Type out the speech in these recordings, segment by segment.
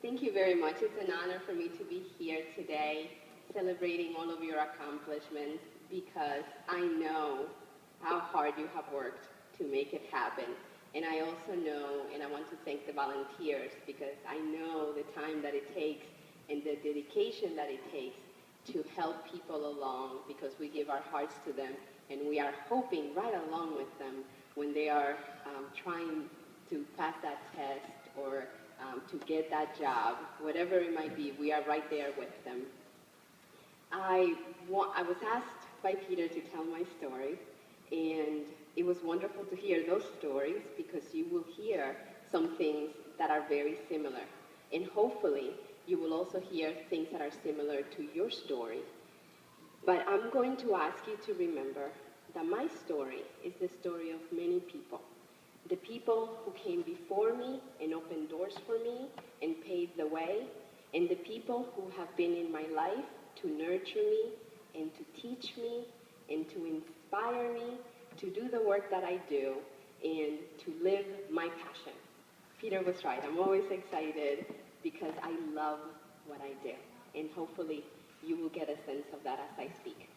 Thank you very much. It's an honor for me to be here today celebrating all of your accomplishments because I know how hard you have worked to make it happen. And I also know, and I want to thank the volunteers because I know the time that it takes and the dedication that it takes to help people along because we give our hearts to them and we are hoping right along with them when they are trying to pass that test or to get that job, whatever it might be, we are right there with them. I was asked by Peter to tell my story, and it was wonderful to hear those stories because you will hear some things that are very similar. And hopefully, you will also hear things that are similar to your story. But I'm going to ask you to remember that my story is the story of many people. The people who came before me and opened doors for me and paved the way, and the people who have been in my life to nurture me and to teach me and to inspire me to do the work that I do and to live my passion. Peter was right. I'm always excited because I love what I do, and hopefully you will get a sense of that as I speak.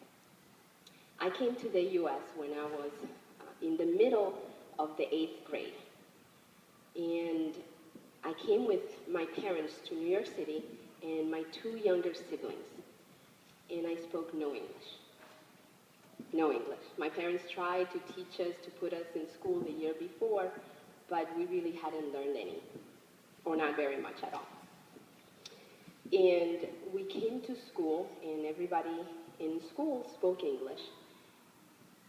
I came to the U.S. when I was in the middle of the 8th grade. And I came with my parents to New York City and my 2 younger siblings. And I spoke no English. No English. My parents tried to teach us, to put us in school the year before, but we really hadn't learned any, or not very much at all. And we came to school and everybody in school spoke English.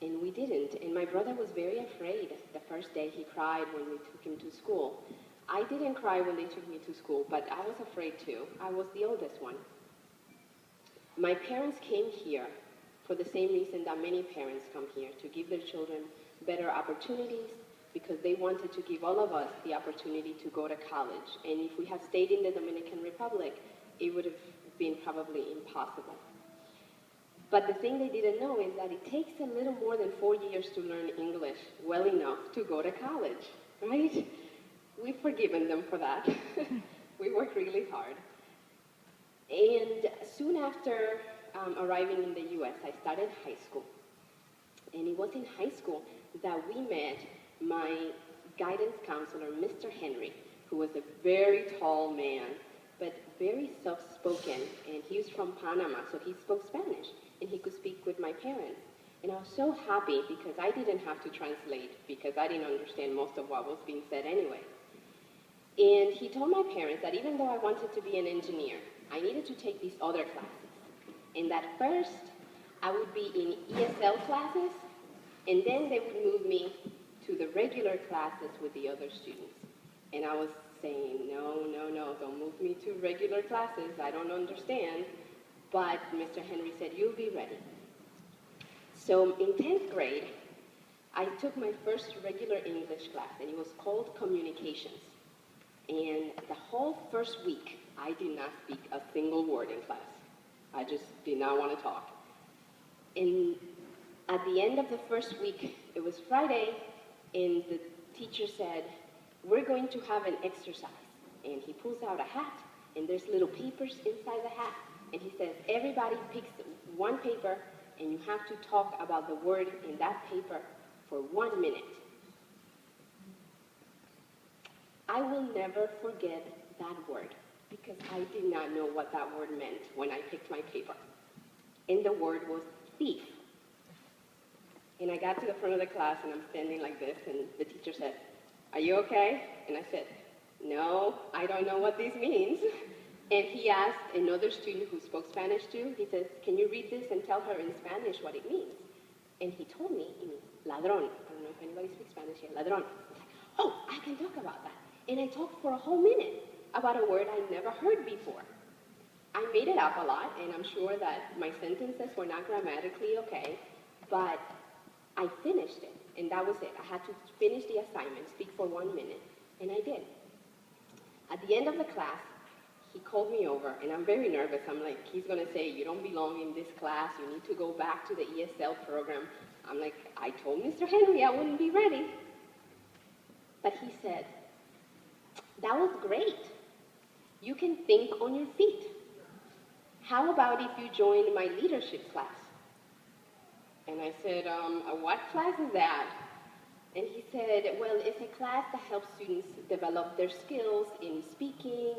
And we didn't. And my brother was very afraid. The first day he cried when we took him to school. I didn't cry when they took me to school, but I was afraid too. I was the oldest one. My parents came here for the same reason that many parents come here, to give their children better opportunities, because they wanted to give all of us the opportunity to go to college. And if we had stayed in the Dominican Republic, it would have been probably impossible. But the thing they didn't know is that it takes a little more than 4 years to learn English well enough to go to college, right? We've forgiven them for that. We worked really hard. And soon after arriving in the U.S., I started high school. And it was in high school that we met my guidance counselor, Mr. Henry, who was a very tall man, but very soft-spoken. And he was from Panama, so he spoke Spanish. And he could speak with my parents. And I was so happy because I didn't have to translate because I didn't understand most of what was being said anyway. And he told my parents that even though I wanted to be an engineer, I needed to take these other classes. And that first, I would be in ESL classes, and then they would move me to the regular classes with the other students. And I was saying, no, don't move me to regular classes. I don't understand. But Mr. Henry said, you'll be ready. So in 10th grade, I took my first regular English class, and it was called Communications. And the whole first week, I did not speak a single word in class. I just did not want to talk. And at the end of the first week, it was Friday, and the teacher said, we're going to have an exercise. And he pulls out a hat, and there's little papers inside the hat. And he says, everybody picks one paper, and you have to talk about the word in that paper for 1 minute. I will never forget that word, because I did not know what that word meant when I picked my paper. And the word was thief. And I got to the front of the class, and I'm standing like this, and the teacher said, are you okay? And I said, no, I don't know what this means. And he asked another student who spoke Spanish too, he says, can you read this and tell her in Spanish what it means? And he told me it means ladrón. I don't know if anybody speaks Spanish here, ladrón. I was like, oh, I can talk about that. And I talked for a whole minute about a word I never heard before. I made it up a lot, and I'm sure that my sentences were not grammatically okay, but I finished it, and that was it. I had to finish the assignment, speak for 1 minute, and I did. At the end of the class, he called me over, and I'm very nervous. I'm like, he's going to say, you don't belong in this class. You need to go back to the ESL program. I'm like, I told Mr. Henry I wouldn't be ready. But he said, that was great. You can think on your feet. How about if you join my leadership class? And I said, what class is that? And he said, well, it's a class that helps students develop their skills in speaking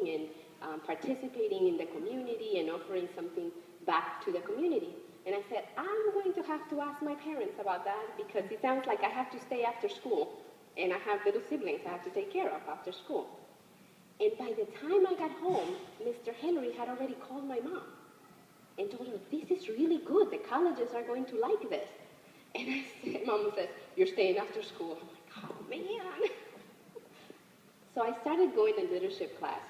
and participating in the community and offering something back to the community. And I said, I'm going to have to ask my parents about that because it sounds like I have to stay after school and I have little siblings I have to take care of after school. And by the time I got home, Mr. Henry had already called my mom and told her, this is really good. The colleges are going to like this. And I said, Mom says, you're staying after school. I'm like, oh, man. So I started going to leadership class.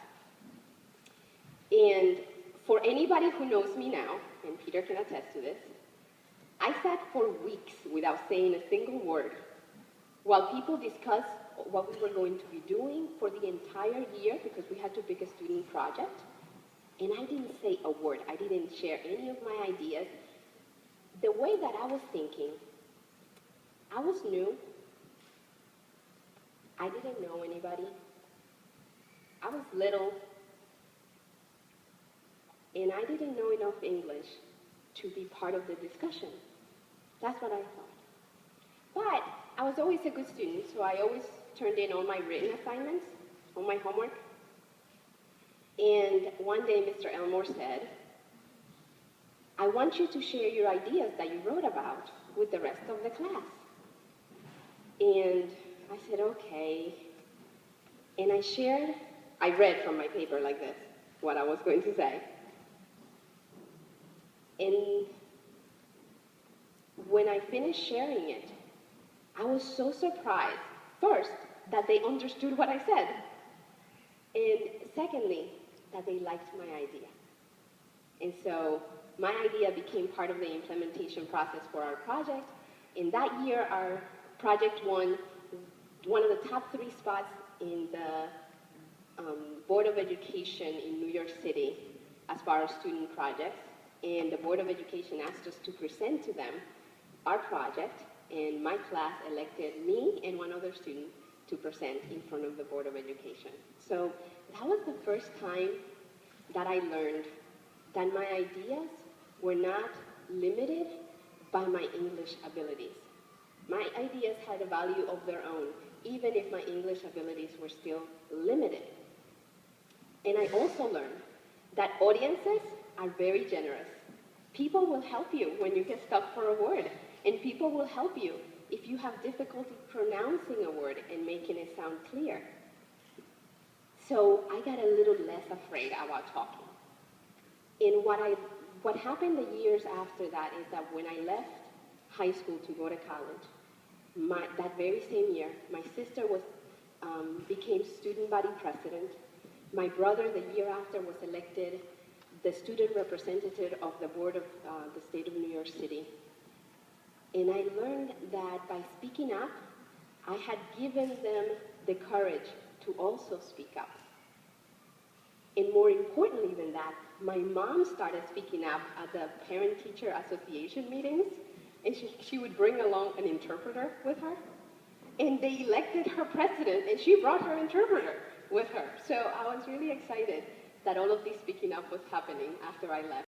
And for anybody who knows me now, and Peter can attest to this, I sat for weeks without saying a single word while people discussed what we were going to be doing for the entire year because we had to pick a student project. And I didn't say a word. I didn't share any of my ideas. The way that I was thinking, I was new. I didn't know anybody. I was little. And I didn't know enough English to be part of the discussion. That's what I thought. But I was always a good student, so I always turned in all my written assignments, all my homework. And one day Mr. Elmore said, I want you to share your ideas that you wrote about with the rest of the class. And I said, okay. And I read from my paper like this, what I was going to say. And when I finished sharing it, I was so surprised, first, that they understood what I said, and secondly, that they liked my idea. And so my idea became part of the implementation process for our project. And that year, our project won one of the top 3 spots in the Board of Education in New York City as far as student projects. And the Board of Education asked us to present to them our project, and my class elected me and one other student to present in front of the Board of Education. So that was the first time that I learned that my ideas were not limited by my English abilities. My ideas had a value of their own, even if my English abilities were still limited. And I also learned that audiences are very generous. People will help you when you get stuck for a word, and people will help you if you have difficulty pronouncing a word and making it sound clear. So I got a little less afraid about talking. And what happened the years after that is that when I left high school to go to college, that very same year, my sister became student body president. My brother, the year after, was elected the student representative of the board of the state of New York City. And I learned that by speaking up, I had given them the courage to also speak up. And more importantly than that, my mom started speaking up at the parent-teacher association meetings, and she would bring along an interpreter with her. And they elected her president, and she brought her interpreter with her. So I was really excited that all of this speaking up was happening after I left.